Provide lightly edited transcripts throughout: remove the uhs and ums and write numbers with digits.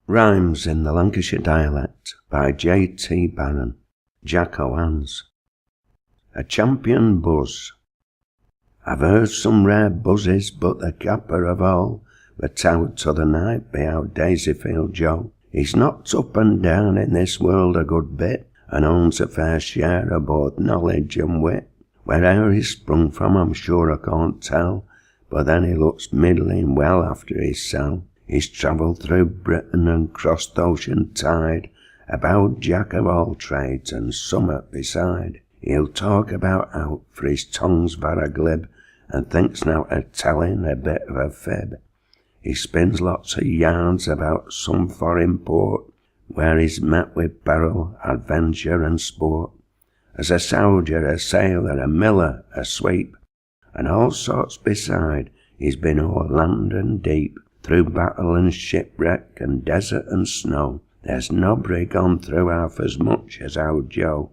Rhymes in the Lancashire Dialect by J.T. Barron. Jack O'Hands. A champion buzz. I've heard some rare buzzes, but the capper of all were towed t'other night by our Daisyfield Joe. He's knocked up and down in this world a good bit, and owns a fair share of both knowledge and wit. Where'er he's sprung from I'm sure I can't tell, but then he looks middling well after his sell. He's travelled through Britain and crossed ocean tide, about jack of all trades and summat beside. He'll talk about out, for his tongue's very glib, and thinks now of telling a bit of a fib. He spins lots of yarns about some foreign port, where he's met with peril, adventure and sport. As a soldier, a sailor, a miller, a sweep, and all sorts beside, he's been o'er land and deep, through battle and shipwreck and desert and snow. There's nobody gone through half as much as our Joe.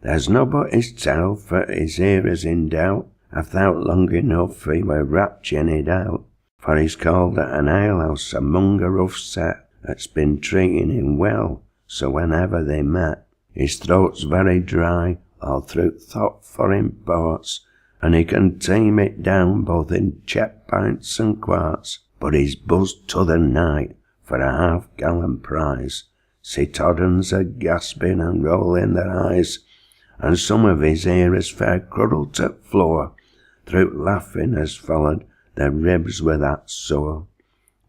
There's nobody's tell, for his hearers in doubt. I've thought long enough he were rapturing it out, for he's called at an alehouse among a rough set that's been treating him well, so whenever they met, his throat's very dry, all through thought for imports, and he can tame it down both in chep pints and quarts. But he's buzzed t'other night for a half-gallon prize. See Toddens a gasping and rolling their eyes, and some of his hearers fair cruddled to floor, through laughing as followed, their ribs were that sore.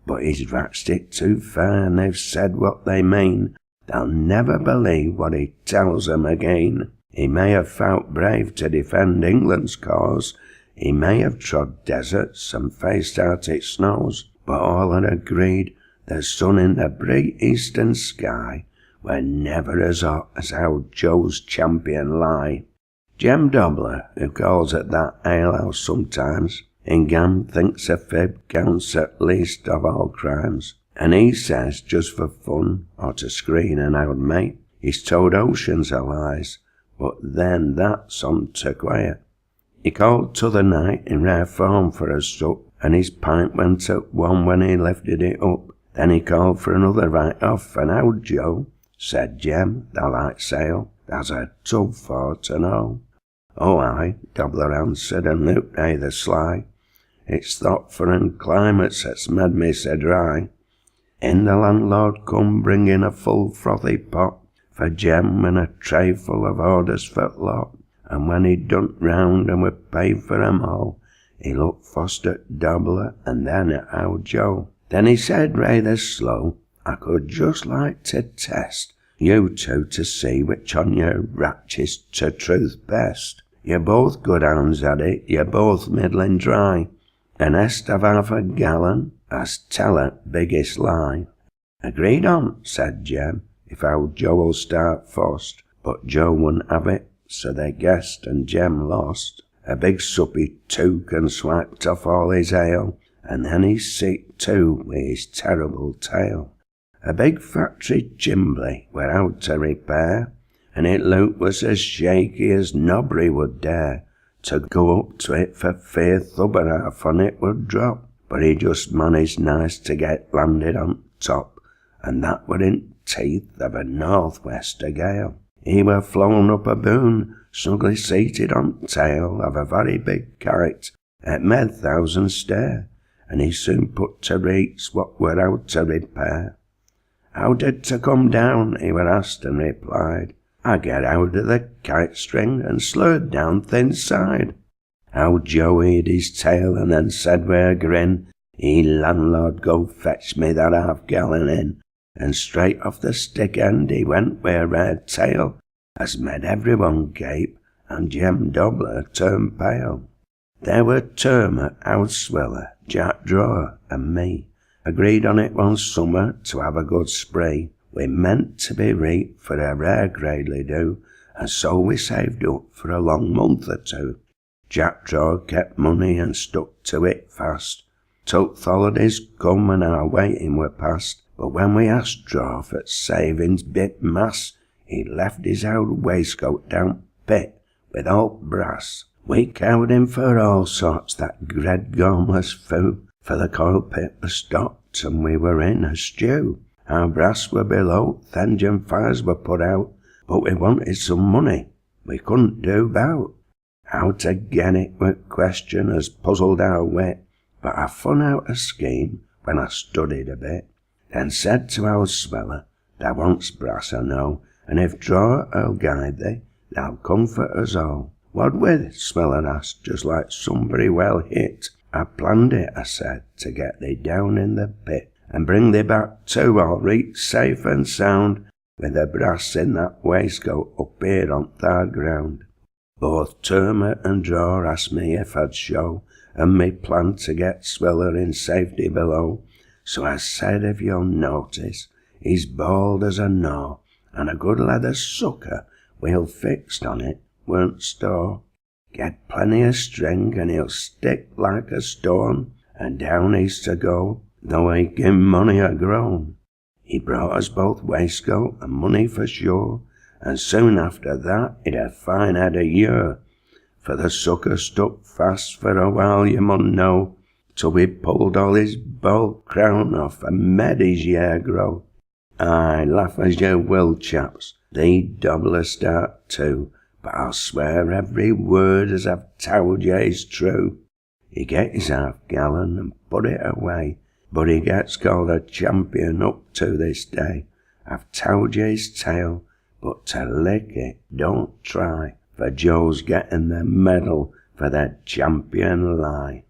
But he's waxed it too far, and they've said what they mean. They'll never believe what he tells 'em again. He may have fought brave to defend England's cause, he may have trod deserts and faced Arctic snows, but all are agreed the sun in the bright eastern sky were never as hot as our Joe's champion lie. Jem Dobler, who calls at that alehouse sometimes, in Gam thinks a fib counts at least of all crimes, and he says just for fun or to screen an old mate, he's told oceans of lies, but then that's on to quiet. He called t'other night in rare form for a sup, and his pint went at one when he lifted it up. Then he called for another right off, and old Joe said, "Jem, thou like sail, there's a tub for to know." "Oh, aye," Dobler answered, and looked rather sly. "It's thought foreign climates that's made me so dry." In the landlord come bringing a full frothy pot for Jem and a tray full of orders for lot. And when he'd done round and were paid for 'em all, he looked first at Dobler and then at old Joe. Then he said rather slow, "I could just like to test you two to see which on your ratches to truth best. You're both good hounds at it, you're both middling dry, and est of half a gallon as tell it biggest lie." "Agreed on," said Jem, "if old Joe'll start first," but Joe wouldn't have it. So they guessed, and Jem lost. A big sup he took and swiped off all his ale, and then he seeked too with his terrible tale. A big factory chimbley were out to repair, and it looked was as shaky as nobody would dare to go up to it for fear thubber half on it would drop. But he just managed nice to get landed on top, and that were in teeth of a northwester gale. He were flown up a boon, snugly seated on tail of a very big kite, at med thousand stare, and he soon put to rights what were out to repair. "How did to come down?" he were asked, and replied, "I get out of the kite string and slurred down thin side." How Joe hid his tail and then said with a grin, "He landlord, go fetch me that half-gallon in." And straight off the stick end he went with a rare tale, as made everyone gape, and Jem Dobler turned pale. There were Termot, old Swiller, Jack Drawer, and me, agreed on it one summer to have a good spree. We meant to be reaped for a rare gradely do, and so we saved up for a long month or two. Jack Drawer kept money and stuck to it fast. Took th' holidays come and our waiting were past. But when we asked Draw for savings bit mass, he left his old waistcoat down pit with all brass. We cowed him for all sorts, that gred gormless foo, for the coal pit was stopped and we were in a stew. Our brass were below, th' engine fires were put out, but we wanted some money, we couldn't do 'bout. How to get it were question as puzzled our wit, but I fun out a scheme when I studied a bit. Then said to our sweller, thou wants brass I know, and if draw 'll guide thee, thou'll comfort us all. What with? Sweller asked, just like somebody well hit. I planned it, I said, to get thee down in the pit, and bring thee back too all right safe and sound, with the brass in that waistcoat up here on third ground. Both Termit and Draw asked me if I'd show, and me plan to get Sweller in safety below. So I said, if you'll notice, he's bald as a gnaw, and a good leather sucker, wheel fixed on it, weren't store. Get plenty of string, and he'll stick like a stone, and down he's to go, though he give money a groan. He brought us both waistcoat and money for sure, and soon after that he'd a fine head a year, for the sucker stuck fast for a while, you mun know, till we pulled all his bald crown off and made his hair grow. Aye, laugh as you will, chaps, thee double a start too, but I'll swear every word as I've told you is true. He get his half-gallon and put it away, but he gets called a champion up to this day. I've told you his tale, but to lick it, don't try, for Joe's getting the medal for that champion lie.